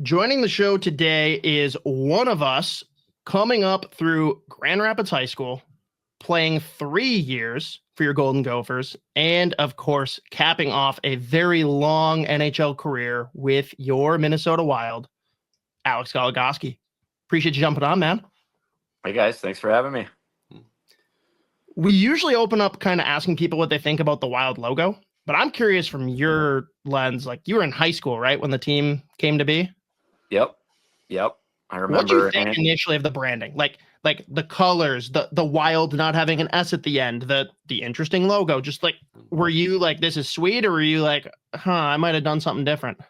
Joining the show today is one of us coming up through Grand Rapids High School, playing 3 years for your Golden Gophers, and of course, capping off a very long NHL career with your Minnesota Wild, Alex Goligoski. Appreciate you jumping on, man. Hey guys, thanks for having me. We usually open up kind of asking people what they think about the Wild logo, but I'm curious from your lens, like you were in high school, right, when the team came to be? Yep. I remember. What do you think initially of the branding? Like the colors, the Wild not having an S at the end, the interesting logo. Just like, were you like, this is sweet, or were you like, I might have done something different?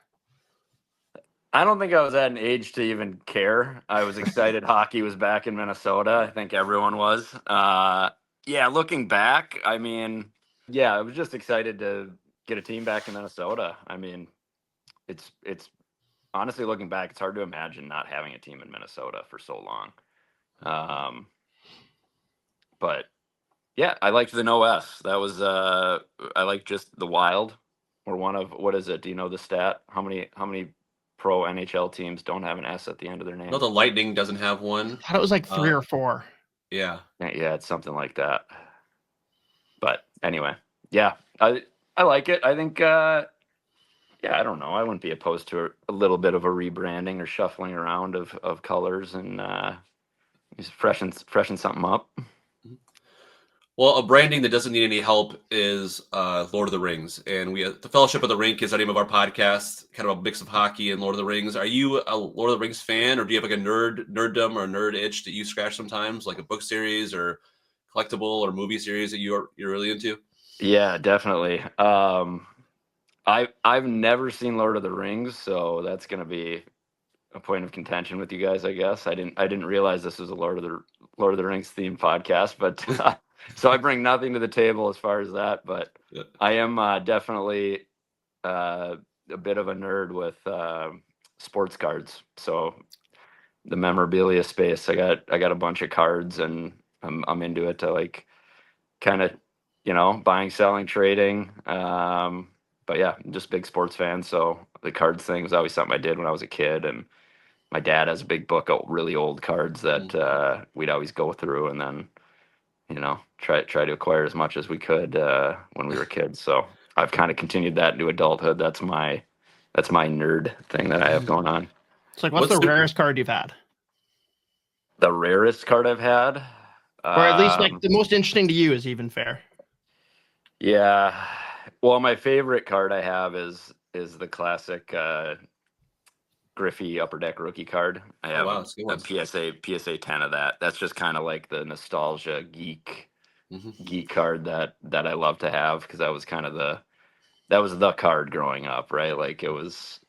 I don't think I was at an age to even care. I was excited hockey was back in Minnesota. I think everyone was. Yeah, looking back, I mean, yeah, I was just excited to get a team back in Minnesota. I mean, it's honestly, looking back, it's hard to imagine not having a team in Minnesota for so long. But yeah, I liked the no S. That was I like just the Wild. We're one of, what is it? Do you know the stat? How many pro NHL teams don't have an S at the end of their name? No, the Lightning doesn't have one. I thought it was like 3 or 4. Yeah, it's something like that. But anyway, yeah, I like it. I think I don't know. I wouldn't be opposed to a little bit of a rebranding or shuffling around of colors and just freshen something up. Well, a branding that doesn't need any help is Lord of the Rings. And the Fellowship of the Rink is the name of our podcast, kind of a mix of hockey and Lord of the Rings. Are you a Lord of the Rings fan, or do you have like a nerddom or a nerd itch that you scratch sometimes, like a book series or collectible or movie series that you're really into? Yeah, definitely. I've never seen Lord of the Rings, so that's going to be a point of contention with you guys, I guess. I didn't realize this was a Lord of the Rings themed podcast, but so I bring nothing to the table as far as that. But yeah. I am definitely a bit of a nerd with sports cards. So the memorabilia space, I got a bunch of cards, and I'm into it to like kind of, buying, selling, trading. But yeah, I'm just a big sports fan. So the cards thing was always something I did when I was a kid. And my dad has a big book of really old cards that we'd always go through, and then, try to acquire as much as we could when we were kids. So I've kind of continued that into adulthood. That's my nerd thing that I have going on. It's like, what's the rarest card you've had? The rarest card I've had? Or at least like the most interesting to you is even fair. Yeah. Well, my favorite card I have is the classic Griffey Upper Deck rookie card. I have a PSA 10 of that. That's just kind of like the nostalgia geek card that I love to have, because that was kind of that was the card growing up, right? Like it was,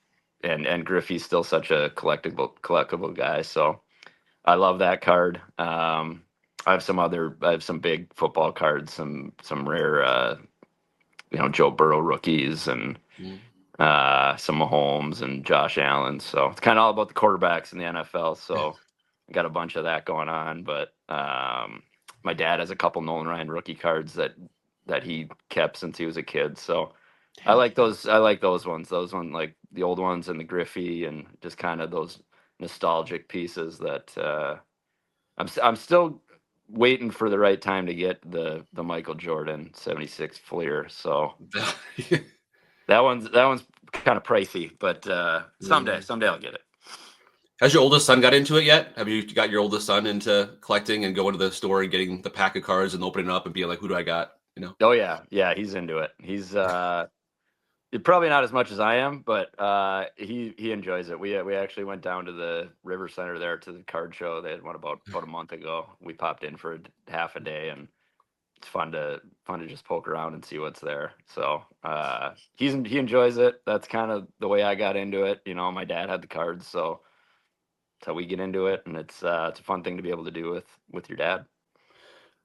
and Griffey's still such a collectible guy, so I love that card. I have some big football cards, some rare Joe Burrow rookies, and some Mahomes and Josh Allen. So it's kind of all about the quarterbacks in the NFL. So I got a bunch of that going on. But my dad has a couple Nolan Ryan rookie cards that he kept since he was a kid. So I like those. I like those ones. Those ones, like the old ones, and the Griffey, and just kind of those nostalgic pieces that I'm still waiting for the right time to get the Michael Jordan 76 Fleer. So that one's kind of pricey, but someday I'll get it. Has your oldest son got into it yet? Have you got your oldest son into collecting and going to the store and getting the pack of cards and opening it up and being like, who do I got? Oh yeah, he's into it. He's probably not as much as I am, but he enjoys it. We actually went down to the River Center there to the card show. They had one about a month ago. We popped in for half a day, and it's fun to just poke around and see what's there. So he enjoys it. That's kind of the way I got into it. My dad had the cards, so that's how we get into it, and it's a fun thing to be able to do with your dad.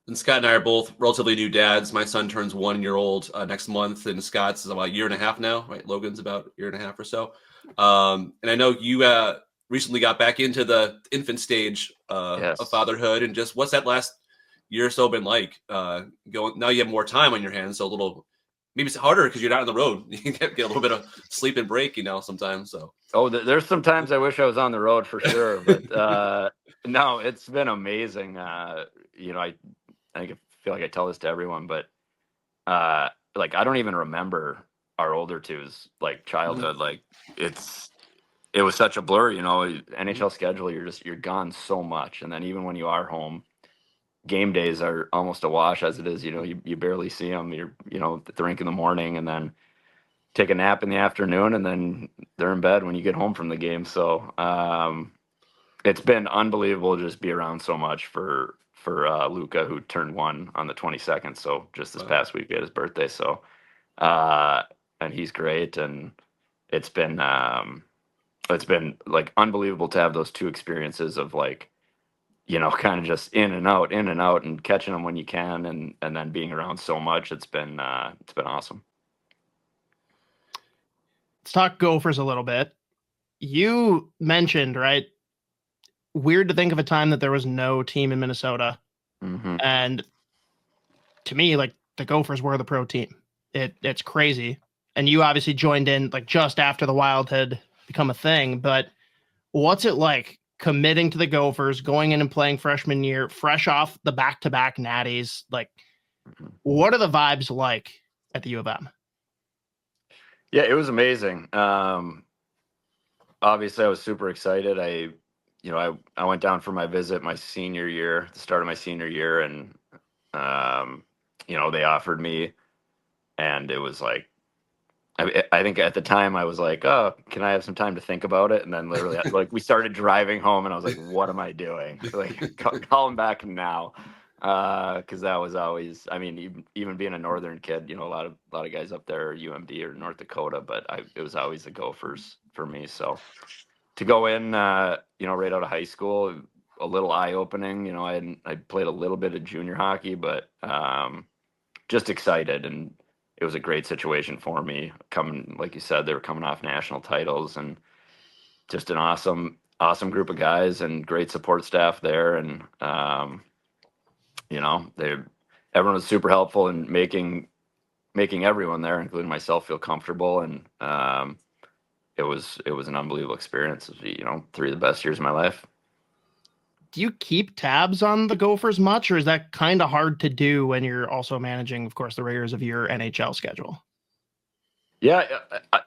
And Scott and I are both relatively new dads. My son turns 1 year old next month, and Scott's is about a year and a half now, right? Logan's about a year and a half or so. And I know you recently got back into the infant stage of fatherhood, and just what's that last year or so been like? Now you have more time on your hands, so a little maybe it's harder because you're not on the road. You can get a little bit of sleep and break, sometimes. So. Oh, there's some times I wish I was on the road for sure, but no, it's been amazing. I feel like I tell this to everyone, but like I don't even remember our older twos like childhood. Like it was such a blur, NHL schedule. You're gone so much, and then even when you are home, game days are almost a wash as it is. You barely see them. You're at the rink in the morning, and then take a nap in the afternoon, and then they're in bed when you get home from the game. So it's been unbelievable to just be around so much for Luca, who turned 1 on the 22nd. So just this past week, we had his birthday. So and he's great, and it's been like unbelievable to have those two experiences of like, kind of just in and out, and catching them when you can, and then being around so much. It's been awesome. Let's talk Gophers a little bit. You mentioned, right? Weird to think of a time that there was no team in Minnesota. Mm-hmm. And to me, like the Gophers were the pro team. It's crazy. And you obviously joined in like just after the Wild had become a thing. But what's it like committing to the Gophers, going in and playing freshman year, fresh off the back-to-back natties? Like, what are the vibes like at the U of M? Yeah, it was amazing. Obviously, I was super excited. I went down for my visit my senior year, the start of my senior year, and they offered me, and it was like, I think at the time I was like, oh, can I have some time to think about it? And then literally, like, we started driving home, and I was like, what am I doing? Like, call him back now. Because that was always, I mean, even being a northern kid, a lot of guys up there are UMD or North Dakota, but it was always the Gophers for me. So to go in, right out of high school, a little eye opening. I played a little bit of junior hockey, but just excited, and it was a great situation for me. Coming, like you said, they were coming off national titles, and just an awesome group of guys and great support staff there, and everyone was super helpful in making everyone there, including myself, feel comfortable. And it was an unbelievable experience. It was, 3 of the best years of my life. Do you keep tabs on the Gophers much, or is that kind of hard to do when you're also managing, of course, the rigors of your NHL schedule? Yeah,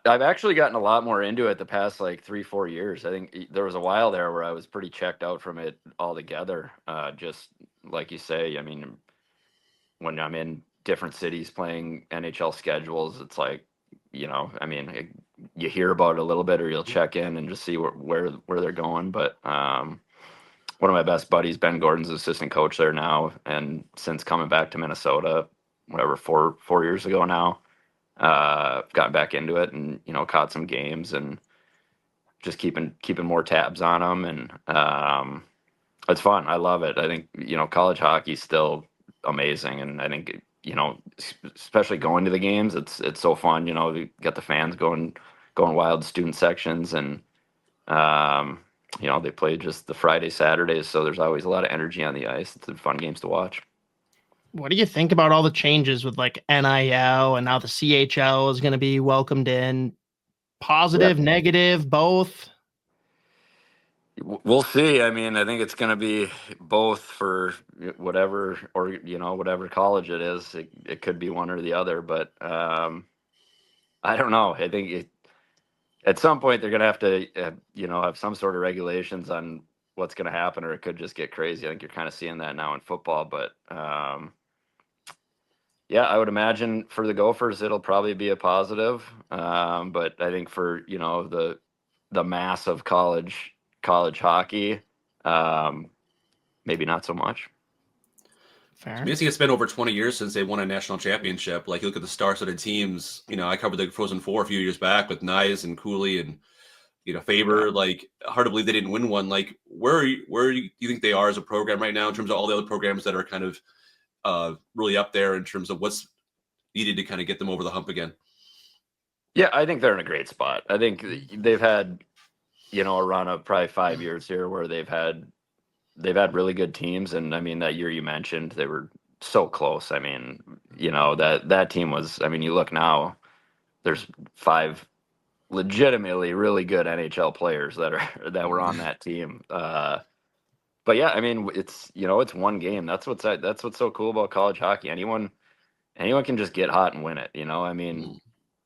I've actually gotten a lot more into it the past like 3-4 years. I think there was a while there where I was pretty checked out from it altogether. Just like you say, I mean, when I'm in different cities playing NHL schedules, it's like, I mean, you hear about it a little bit, or you'll check in and just see where they're going. But one of my best buddies, Ben Gordon's assistant coach there now, and since coming back to Minnesota, whatever, 4 years ago now, got back into it, and caught some games, and just keeping more tabs on them, and it's fun. I love it. I think college hockey is still amazing, and I think especially going to the games, it's so fun. You get the fans going wild, student sections, and they play just the Friday, Saturdays, so there's always a lot of energy on the ice. It's fun games to watch. What do you think about all the changes with like NIL, and now the CHL is going to be welcomed in? Positive, negative, both? We'll see. I mean, I think it's going to be both for whatever, or whatever college it is. It could be one or the other, but I don't know. I think at some point they're going to have to have some sort of regulations on what's going to happen, or it could just get crazy. I think you're kind of seeing that now in football, but yeah, I would imagine for the Gophers it'll probably be a positive, but I think for the mass of college hockey, maybe not so much. Fair. I mean, it's been over 20 years since they won a national championship. Like, you look at the star-studded teams. I covered the Frozen Four a few years back with Nyes and Cooley and Faber. Yeah. Like, hard to believe they didn't win one. Like, where do you think they are as a program right now in terms of all the other programs that are kind of really up there in terms of what's needed to kind of get them over the hump again? Yeah, I think they're in a great spot. I think they've had a run of probably 5 years here where they've had really good teams. And I mean, that year you mentioned, they were so close. I mean, that team was, I mean, you look now, there's 5 legitimately really good NHL players that were on that team. But yeah, I mean, it's one game. That's what's so cool about college hockey. Anyone can just get hot and win it. I mean,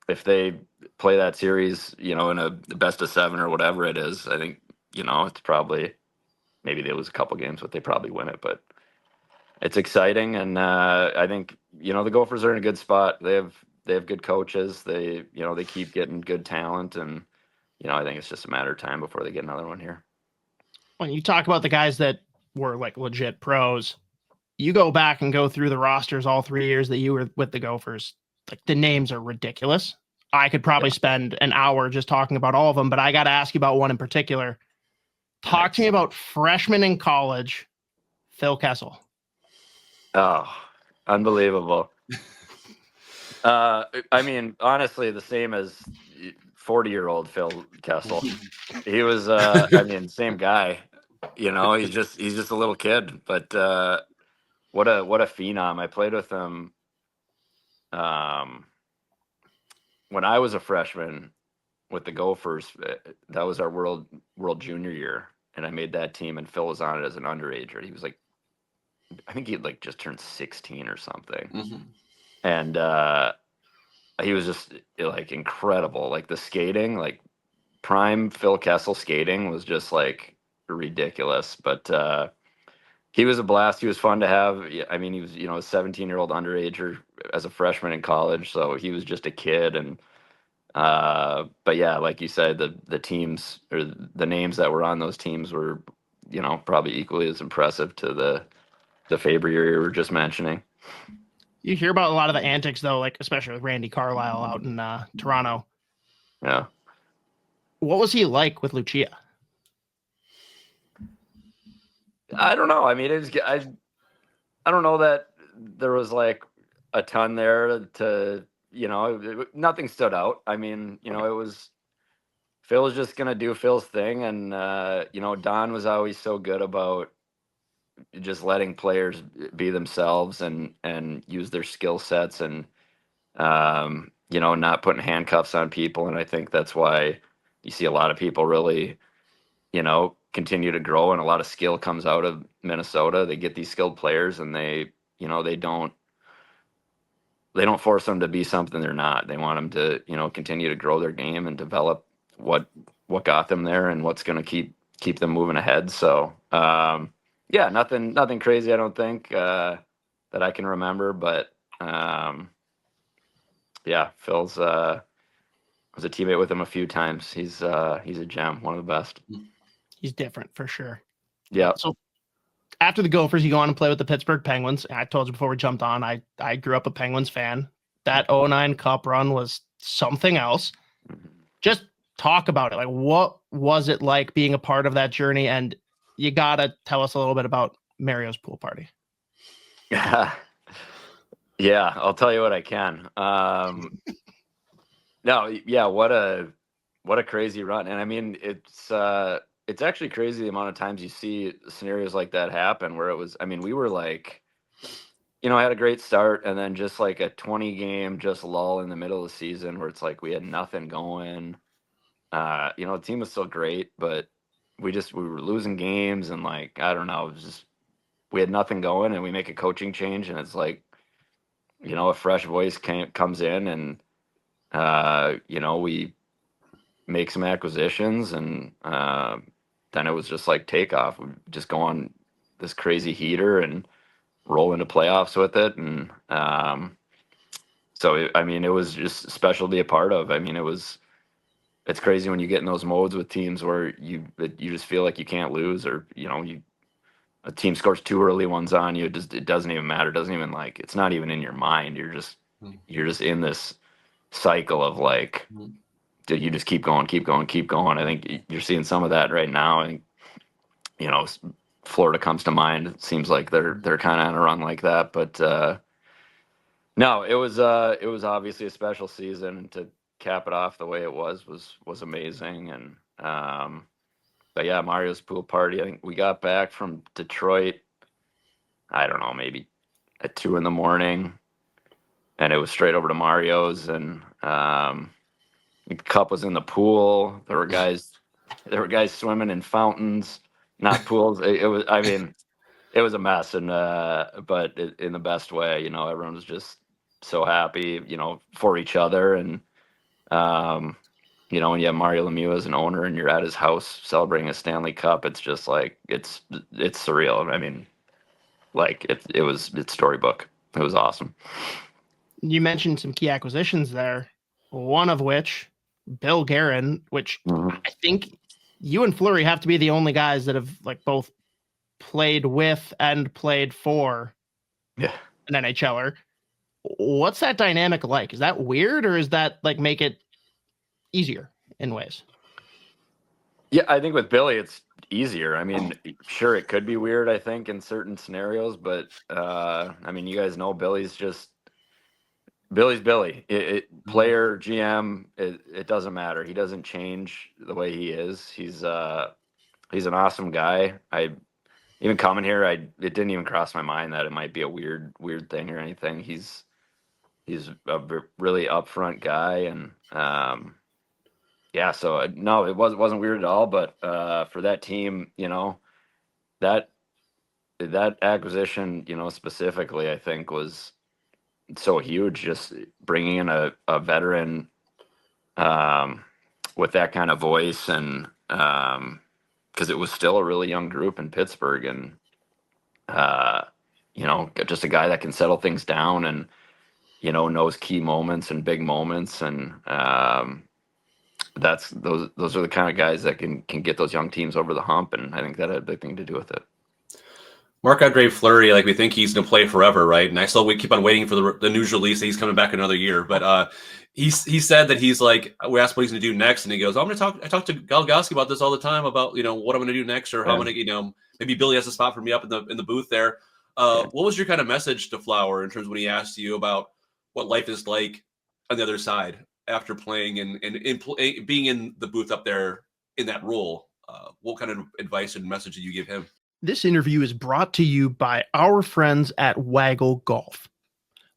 if they play that series, in a best of 7 or whatever it is, I think it's probably, maybe they lose a couple games, but they probably win it. But it's exciting, and I think the Gophers are in a good spot. They have good coaches. They keep getting good talent, and I think it's just a matter of time before they get another one here. When you talk about the guys that were like legit pros, you go back and go through the rosters all 3 years that you were with the Gophers. Like, the names are ridiculous. I could probably spend an hour just talking about all of them, but I got to ask you about one in particular. Talk to me about freshman in college, Phil Kessel. Oh, unbelievable. I mean, honestly, the same as 40-year-old Phil Kessel. He was, I mean, same guy. He's just a little kid, but what a phenom. I played with him when I was a freshman with the Gophers. That was our world junior year, and I made that team, and Phil was on it as an underager. He was like, I think he'd like just turned 16 or something. And he was just like incredible. Like the skating, like prime Phil Kessel skating was just like ridiculous. But he was a blast. He was fun to have. I mean, he was, a 17-year-old underager as a freshman in college. So he was just a kid. And but yeah, like you said, the teams, or the names that were on those teams were, probably equally as impressive to the Faber year you were just mentioning. You hear about a lot of the antics, though, like especially with Randy Carlisle out in Toronto. Yeah. What was he like with Lucia? I don't know. I mean, I don't know that there was like a ton there to, nothing stood out. I mean, it was, Phil was just going to do Phil's thing. And, Don was always so good about just letting players be themselves and use their skill sets, and not putting handcuffs on people. And I think that's why you see a lot of people really continue to grow, and a lot of skill comes out of Minnesota. They get these skilled players, and they don't force them to be something they're not. They want them to continue to grow their game and develop what got them there and what's going to keep them moving ahead. So yeah, nothing crazy, I don't think, that I can remember. But yeah, Phil's was a teammate with him a few times. He's a gem, one of the best. He's different for sure. Yeah. So after the Gophers, you go on and play with the Pittsburgh Penguins. I told you before we jumped on, I grew up a Penguins fan. That 2009 Cup run was something else. Just talk about it. Like, what was it like being a part of that journey? And you got to tell us a little bit about Mario's pool party. Yeah, I'll tell you what I can. No, yeah, what a crazy run. And I mean, it's actually crazy the amount of times you see scenarios like that happen, where it was, I mean, we were like, had a great start, and then just like a 20 game just lull in the middle of the season where it's like we had nothing going. The team was still great, but we were losing games, and like, I don't know, it was just, we had nothing going, and we make a coaching change, and it's like, a fresh voice comes in, and we make some acquisitions, and then it was just like takeoff. We just go on this crazy heater and roll into playoffs with it. And so, I mean, it was just special to be a part of. I mean, it's crazy when you get in those modes with teams where you just feel like you can't lose, or, a team scores 2 early ones on you. It doesn't even matter. It doesn't even, like, it's not even in your mind. You're just in this cycle of like, did you just keep going? I think you're seeing some of that right now. I think, Florida comes to mind. It seems like they're kind of on a run like that. But no, it was obviously a special season, and to cap it off the way it was amazing. And but yeah, Mario's pool party. I think we got back from Detroit, I don't know, maybe at 2 a.m, and it was straight over to Mario's, and the cup was in the pool. There were guys swimming in fountains, not pools. It was, I mean, it was a mess, and but in the best way. You know, everyone was just so happy, you know, for each other, and you know, when you have Mario Lemieux as an owner and you're at his house celebrating a Stanley Cup, it's just like it's surreal. I mean, like it's storybook. It was awesome. You mentioned some key acquisitions there, one of which, Bill Guerin, which I think you and Fleury have to be the only guys that have like both played with and played for an NHLer. What's that dynamic like? Is that weird, or is that like make it easier in ways? Yeah, I think with Billy, it's easier. I mean, sure, it could be weird, I think, in certain scenarios, but I mean, you guys know Billy's Billy. Player, GM, it doesn't matter. He doesn't change the way he is. He's an awesome guy. Even coming here, it didn't even cross my mind that it might be a weird thing or anything. He's a really upfront guy, and yeah. So no, it wasn't weird at all. But for that team, you know, that acquisition, you know, specifically, I think was so huge. Just bringing in a veteran with that kind of voice, and because it was still a really young group in Pittsburgh, and you know, just a guy that can settle things down, and you know, knows key moments and big moments, and those are the kind of guys that can get those young teams over the hump, and I think that had a big thing to do with it. Marc-Andre Fleury, like, we think he's going to play forever, right? And we keep on waiting for the news release that he's coming back another year. But he said that he's like, we asked what he's going to do next, and he goes, I talk to Goligoski about this all the time, about, you know, what I'm going to do next, or how I'm going to, you know, maybe Billy has a spot for me up in the booth there. What was your kind of message to Flower in terms of when he asked you about what life is like on the other side after playing and being in the booth up there in that role? What kind of advice and message did you give him? This interview is brought to you by our friends at Waggle Golf.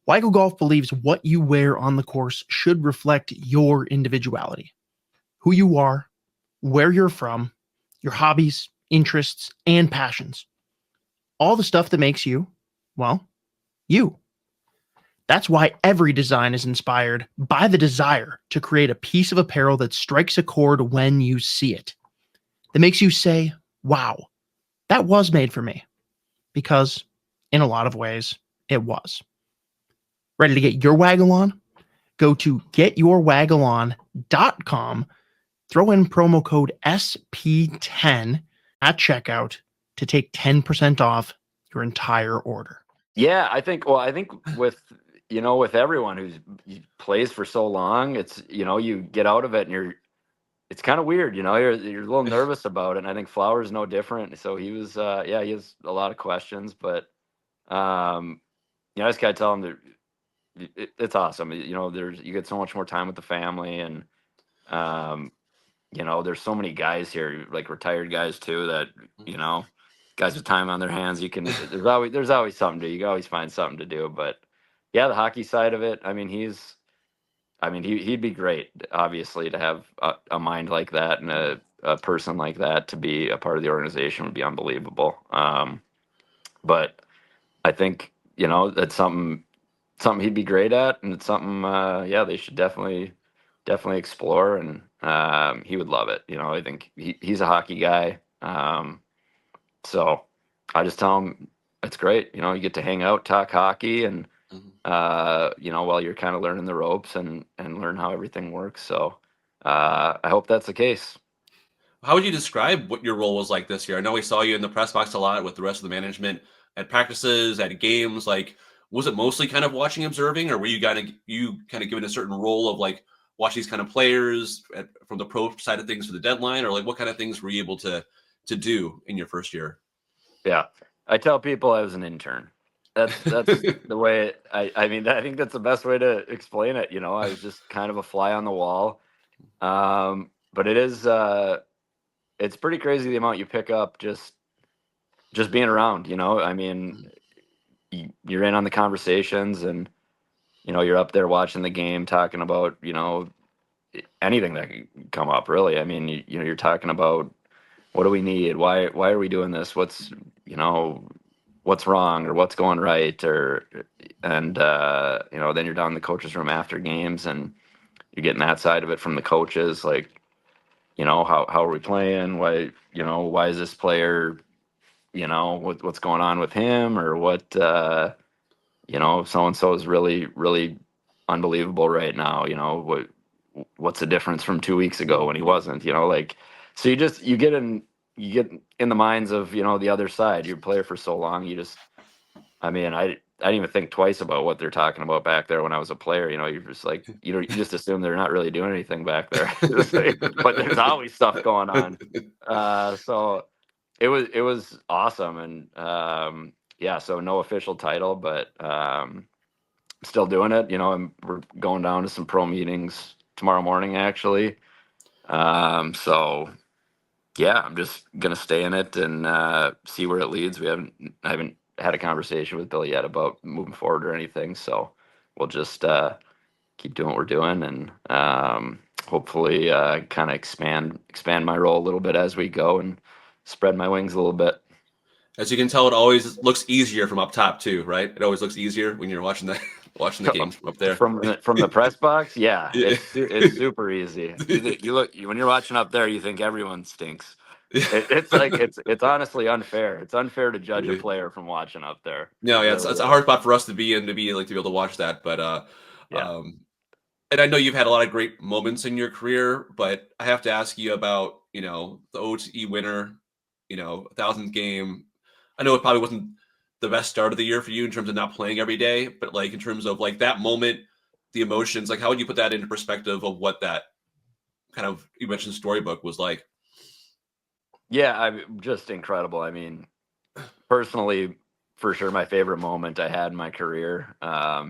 Waggle Golf believes what you wear on the course should reflect your individuality, who you are, where you're from, your hobbies, interests, and passions. All the stuff that makes you, well, you. That's why every design is inspired by the desire to create a piece of apparel that strikes a chord when you see it, that makes you say, wow, that was made for me, because in a lot of ways, it was. Ready to get your Waggle on? Go to getyourwaggleon.com, throw in promo code SP10 at checkout to take 10% off your entire order. Yeah, I think with, you know, with everyone who plays for so long, it's, you know, you get out of it and it's kind of weird, you know, you're a little nervous about it. And I think Flower's no different. So he was, he has a lot of questions, but, you know, I just got to tell him that it's awesome. You know, you get so much more time with the family, and, you know, there's so many guys here, like retired guys too, that, you know, guys with time on their hands, there's always something to do. You can always find something to do. But yeah, the hockey side of it, I mean, he'd be great, obviously, to have a mind like that, and a person like that to be a part of the organization would be unbelievable. But I think, you know, that's something he'd be great at, and it's something, they should definitely explore, and he would love it. You know, I think he's a hockey guy. So I just tell him it's great. You know, you get to hang out, talk hockey, and you know, while you're kind of learning the ropes and learn how everything works. So I hope that's the case. How would you describe what your role was like this year? I know we saw you in the press box a lot with the rest of the management at practices, at games. Like, was it mostly kind of watching, observing, or were you kind of given a certain role of like watch these kind of players from the pro side of things for the deadline, or like what kind of things were you able to do in your first year? Yeah, I tell people I was an intern. That's the way I mean, I think that's the best way to explain it. You know, I was just kind of a fly on the wall. But it is it's pretty crazy the amount you pick up just being around, you know. I mean, you're in on the conversations, and you're up there watching the game, talking about anything that can come up, really. I mean, you're talking about, what do we need? Why are we doing this? What's wrong, or what's going right, and then you're down in the coaches' room after games, and you're getting that side of it from the coaches, like, how are we playing? Why is this player, what's going on with him, or what, so and so is really, really unbelievable right now. What's the difference from 2 weeks ago when he wasn't? So you get in the minds of the other side. You're a player for so long. I didn't even think twice about what they're talking about back there when I was a player. You're just like, you just assume they're not really doing anything back there. But there's always stuff going on. So it was awesome. And so no official title, but still doing it. We're going down to some pro meetings tomorrow morning, actually. So yeah, I'm just gonna stay in it and see where it leads. I haven't had a conversation with Bill yet about moving forward or anything, so we'll just keep doing what we're doing, and hopefully kind of expand my role a little bit as we go, and spread my wings a little bit. As you can tell, it always looks easier from up top too, right? It always looks easier when you're watching the games from up there. From the press box, yeah. It's super easy. You look, when you're watching up there, you think everyone stinks. It's like it's honestly unfair. It's unfair to judge a player from watching up there. No, yeah, it's a hard spot for us to be in, to be able to watch that. But and I know you've had a lot of great moments in your career, but I have to ask you about the OTE winner, 1,000th game. I know it probably wasn't the best start of the year for you in terms of not playing every day, but like in terms of like that moment, the emotions, like how would you put that into perspective of what that kind of, you mentioned storybook, was like? Yeah, just incredible. I mean, personally, for sure, my favorite moment I had in my career,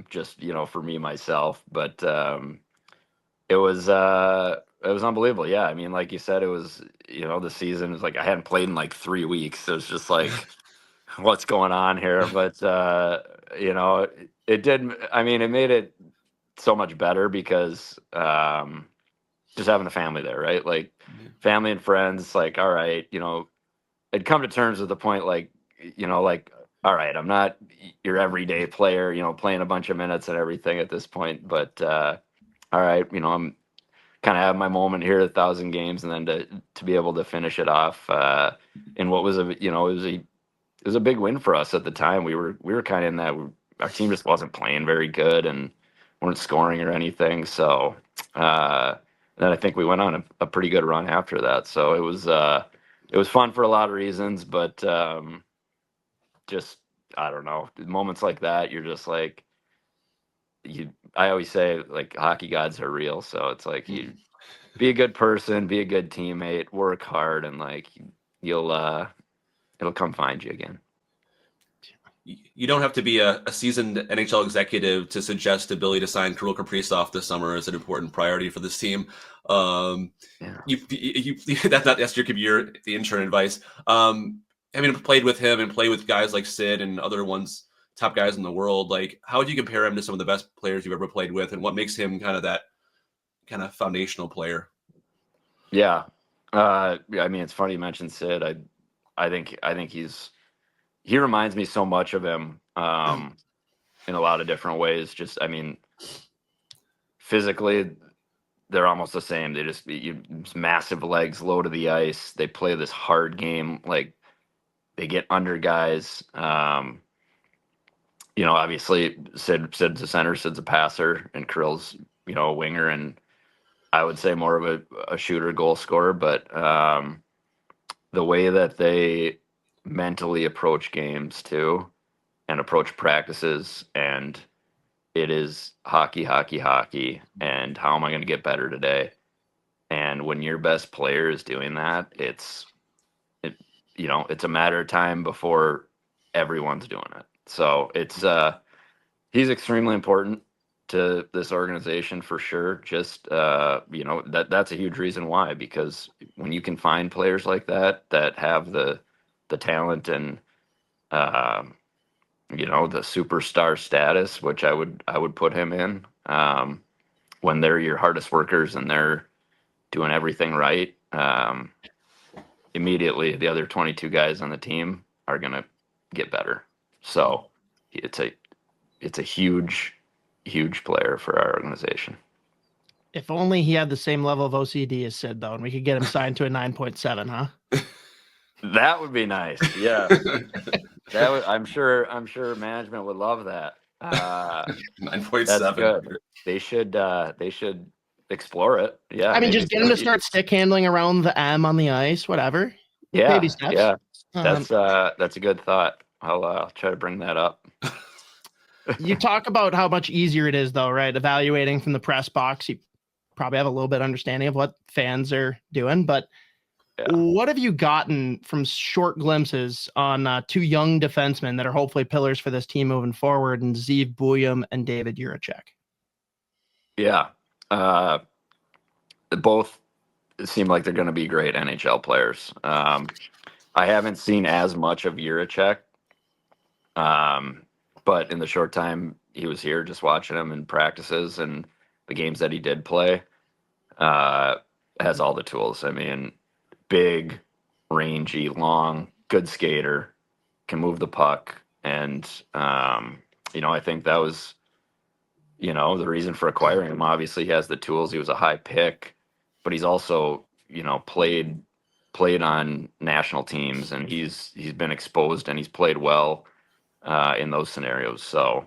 just, for me, myself, but it was unbelievable. Yeah. I mean, like you said, it was, the season is like, I hadn't played in like 3 weeks. So it's just like, what's going on here? But, it did. I mean, it made it so much better because just having a family there, right? Like family and friends, like, all right, I'd come to terms with the point, like, like, all right, I'm not your everyday player, playing a bunch of minutes and everything at this point, but all right, I'm kind of having my moment here at 1,000 games, and then to be able to finish it off in what was it was a big win for us at the time. We were kind of in that, our team just wasn't playing very good and weren't scoring or anything. So then I think we went on a pretty good run after that. So it was fun for a lot of reasons, but just, I don't know, moments like that, you're just like, I always say, like, hockey gods are real. So it's like, you be a good person, be a good teammate, work hard, and like it'll come find you again. You don't have to be a seasoned NHL executive to suggest the ability to sign Kirill Kaprizov this summer as an important priority for this team. That's your the intern advice. Having played with him and play with guys like Sid and other top guys in the world, like, how would you compare him to some of the best players you've ever played with, and what makes him kind of that kind of foundational player? Yeah. I mean, it's funny you mentioned Sid. I think he reminds me so much of him in a lot of different ways. Just, I mean, physically, they're almost the same. They just massive legs, low to the ice. They play this hard game. Like, they get under guys. Obviously, Sid's a center, Sid's a passer, and Kirill's, a winger, and I would say more of a shooter, goal scorer. But the way that they mentally approach games too, and approach practices, and it is hockey, hockey, hockey, and how am I going to get better today? And when your best player is doing that, it's a matter of time before everyone's doing it. So he's extremely important to this organization for sure. Just that's a huge reason why, because when you can find players like that have the talent and the superstar status, which I would put him in, when they're your hardest workers and they're doing everything right. Immediately the other 22 guys on the team are going to get better. So it's a huge player for our organization. If only he had the same level of OCD as Sid, though, and we could get him signed to a 9.7, huh? That would be nice. Yeah. I'm sure management would love that. 9.7. That's good. They should explore it. Yeah. I mean, just get him to start stick handling around the M on the ice, whatever. Yeah. Baby steps. Yeah. That's a good thought. I'll try to bring that up. You talk about how much easier it is, though, right? Evaluating from the press box. You probably have a little bit of understanding of what fans are doing, but what have you gotten from short glimpses on two young defensemen that are hopefully pillars for this team moving forward, and Zeev, Buium, and David Jiricek? Yeah. Both seem like they're going to be great NHL players. I haven't seen as much of Jiricek, but in the short time he was here, just watching him in practices and the games that he did play, has all the tools. I mean, big, rangy, long, good skater, can move the puck. And, I think that was, the reason for acquiring him. Obviously he has the tools. He was a high pick, but he's also, played on national teams, and he's been exposed and he's played well in those scenarios. So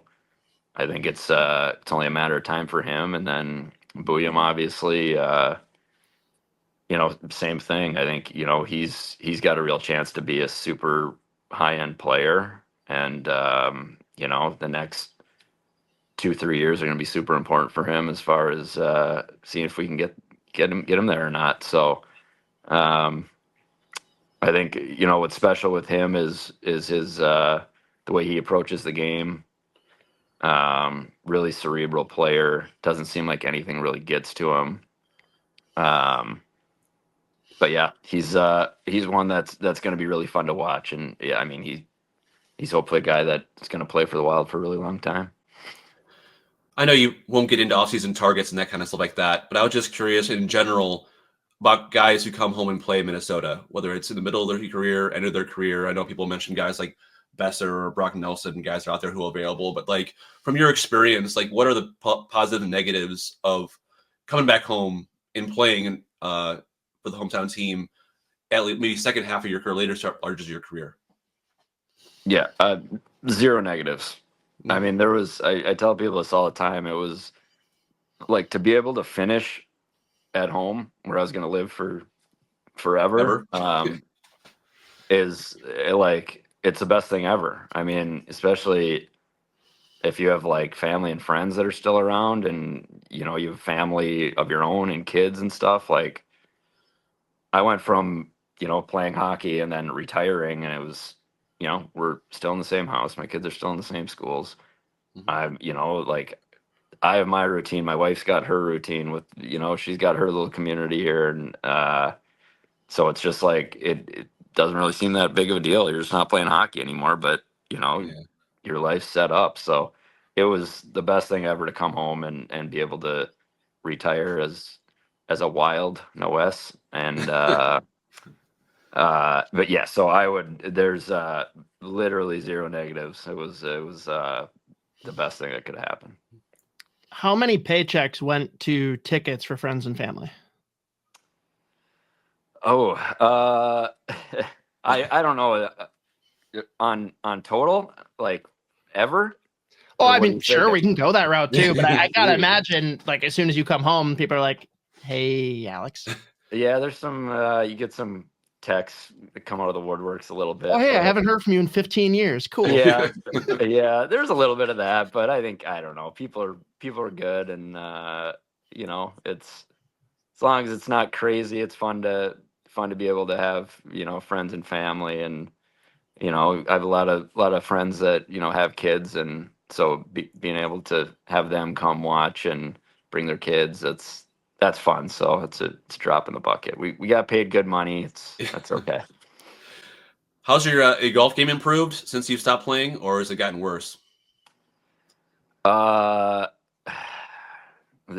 I think it's only a matter of time for him. And then Buium, obviously, same thing. I think, he's got a real chance to be a super high-end player. And, the next 2-3 years are going to be super important for him as far as seeing if we can get him there or not. So I think, what's special with him is his the way he approaches the game. Really cerebral player. Doesn't seem like anything really gets to him. But yeah, he's one that's going to be really fun to watch. And yeah, I mean, he's hopefully a guy that's going to play for the Wild for a really long time. I know you won't get into offseason targets and that kind of stuff like that, but I was just curious in general about guys who come home and play in Minnesota, whether it's in the middle of their career, end of their career. I know people mention guys like Besser or Brock Nelson, and guys are out there who are available, but like from your experience, like what are the positive and negatives of coming back home and playing for the hometown team at maybe second half of your career, later stages of your career? Yeah, zero negatives. I mean, I tell people this all the time. It was like to be able to finish at home where I was going to live for forever. Is like, it's the best thing ever. I mean, especially if you have like family and friends that are still around, and, you have family of your own and kids and stuff. Like, I went from, playing hockey and then retiring, and it was, we're still in the same house. My kids are still in the same schools. I'm, like, I have my routine. My wife's got her routine with, she's got her little community here. And so it's just like, it doesn't really seem that big of a deal. You're just not playing hockey anymore, but, your life's set up. So it was the best thing ever to come home and be able to retire as a Wild, no S. And, but yeah, so there's literally zero negatives. It was the best thing that could happen. How many paychecks went to tickets for friends and family? Oh, I don't know. On total, like, ever? Oh, I mean, sure, we can go that route too, but I gotta imagine, like, as soon as you come home, people are like, "Hey, Alex." Yeah, there's some. You get some texts that come out of the woodworks a little bit. Oh, hey, I haven't heard from you in 15 years. Cool. Yeah, yeah. There's a little bit of that, but I think, I don't know. People are good, and it's, as long as it's not crazy, it's fun to be able to have friends and family. And I have a lot of friends that have kids, and so being able to have them come watch and bring their kids, that's fun. So it's a drop in the bucket. We got paid good money. That's okay. How's your golf game improved since you've stopped playing, or has it gotten worse? The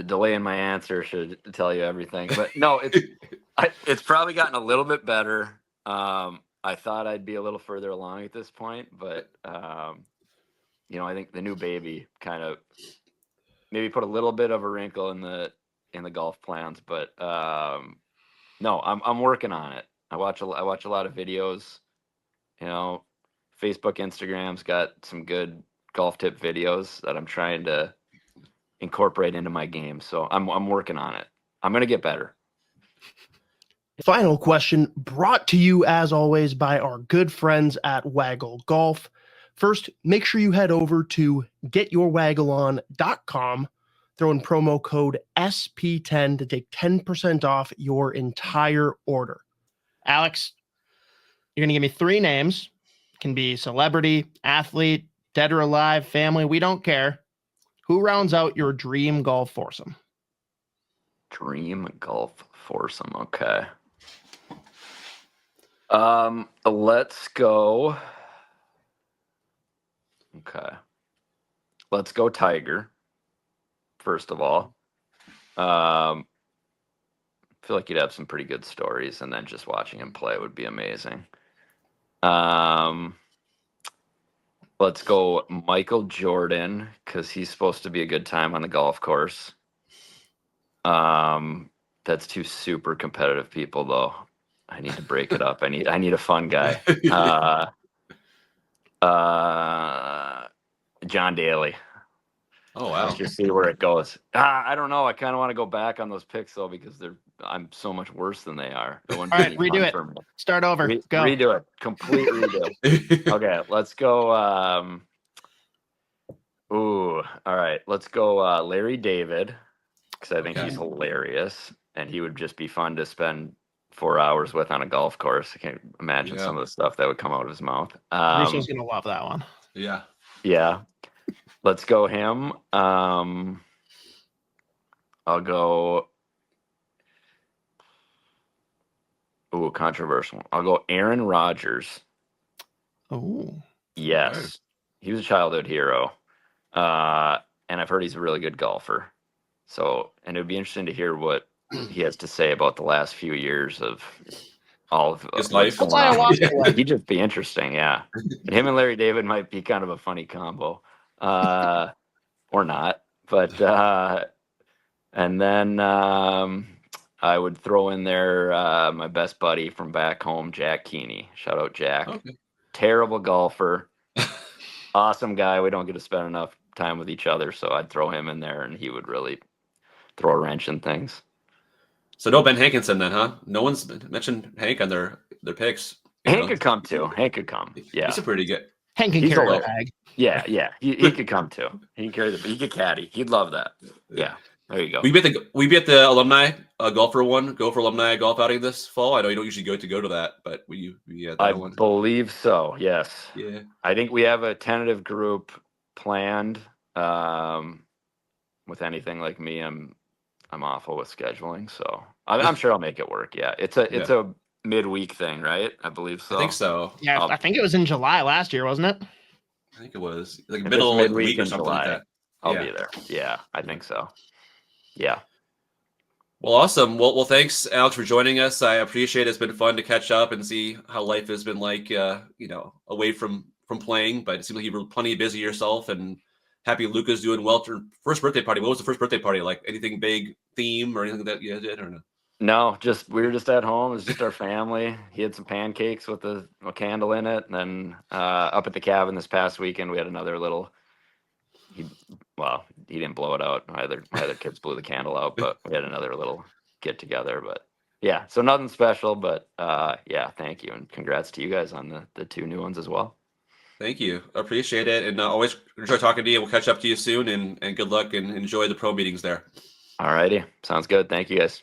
delay in my answer should tell you everything, but no, it's probably gotten a little bit better. I thought I'd be a little further along at this point, but I think the new baby kind of maybe put a little bit of a wrinkle in the golf plans, but no, I'm working on it. I watch a lot of videos. Facebook, Instagram's got some good golf tip videos that I'm trying to incorporate into my game. So I'm working on it. I'm gonna get better. Final question brought to you as always by our good friends at Waggle Golf. First, make sure you head over to getyourwaggleon.com. Throw in promo code SP10 to take 10% off your entire order. Alex, you're going to give me 3 names. It can be celebrity, athlete, dead or alive, family. We don't care. Who rounds out your dream golf foursome? Dream golf foursome. Okay. Let's go. Okay. Let's go Tiger. First of all. I feel like you'd have some pretty good stories, and then just watching him play would be amazing. Let's go Michael Jordan, because he's supposed to be a good time on the golf course. That's 2 super competitive people, though. I need to break it up. I need a fun guy. John Daly. Oh wow! Let's just see where it goes. I don't know. I kind of want to go back on those picks though, because I'm so much worse than they are. All right, redo it. Start over. Go. Redo it. Complete redo. Okay, let's go. All right. Let's go Larry David, because I think he's hilarious, and he would just be fun to spend 4 hours with on a golf course. I can't imagine some of the stuff that would come out of his mouth. Russo's gonna love that one. Yeah. Let's go him. I'll go. Controversial. I'll go Aaron Rodgers. Oh. Yes. Nice. He was a childhood hero. And I've heard he's a really good golfer. So, and it would be interesting to hear what he has to say about the last few years of all of his life. He'd just be interesting, yeah. And him and Larry David might be kind of a funny combo. Or not. But and then I would throw in there my best buddy from back home, Jack Keeney. Shout out Jack. Okay. Terrible golfer. Awesome guy. We don't get to spend enough time with each other, so I'd throw him in there, and he would really throw a wrench in things. So no Ben Hankinson then, huh? No one's mentioned Hank on their picks. Hank could come too. Hank could come. Yeah, he's a pretty good. Hank can carry the bag. Yeah. He could come too. He can carry he could caddy. He'd love that. Yeah. There you go. We be at the alumni Gopher alumni golf outing this fall. I know you don't usually go to that, but we had that one. I believe so. Yes. Yeah. I think we have a tentative group planned. With anything like me, I'm awful with scheduling, so I'm sure I'll make it work. Yeah. It's a midweek thing, right? I believe so. I think so. Yeah, I think it was in July last year, wasn't it? I think it was like middle of the week or something like that. I'll be there. Yeah, I think so. Yeah. Well, awesome. Well, thanks, Alex, for joining us. I appreciate it. It's been fun to catch up and see how life has been like, away from playing. But it seems like you were plenty busy yourself, and happy Luca's doing well. First birthday party. What was the first birthday party like? Anything big theme or anything that you did or no? No, we were just at home. It was just our family. He had some pancakes with a candle in it, and then up at the cabin this past weekend we had another little. He didn't blow it out. My other kids blew the candle out, but we had another little get together. But yeah, so nothing special. But thank you, and congrats to you guys on the 2 new ones as well. Thank you, appreciate it, and always enjoy talking to you. We'll catch up to you soon, and good luck and enjoy the pro meetings there. All righty, sounds good. Thank you guys.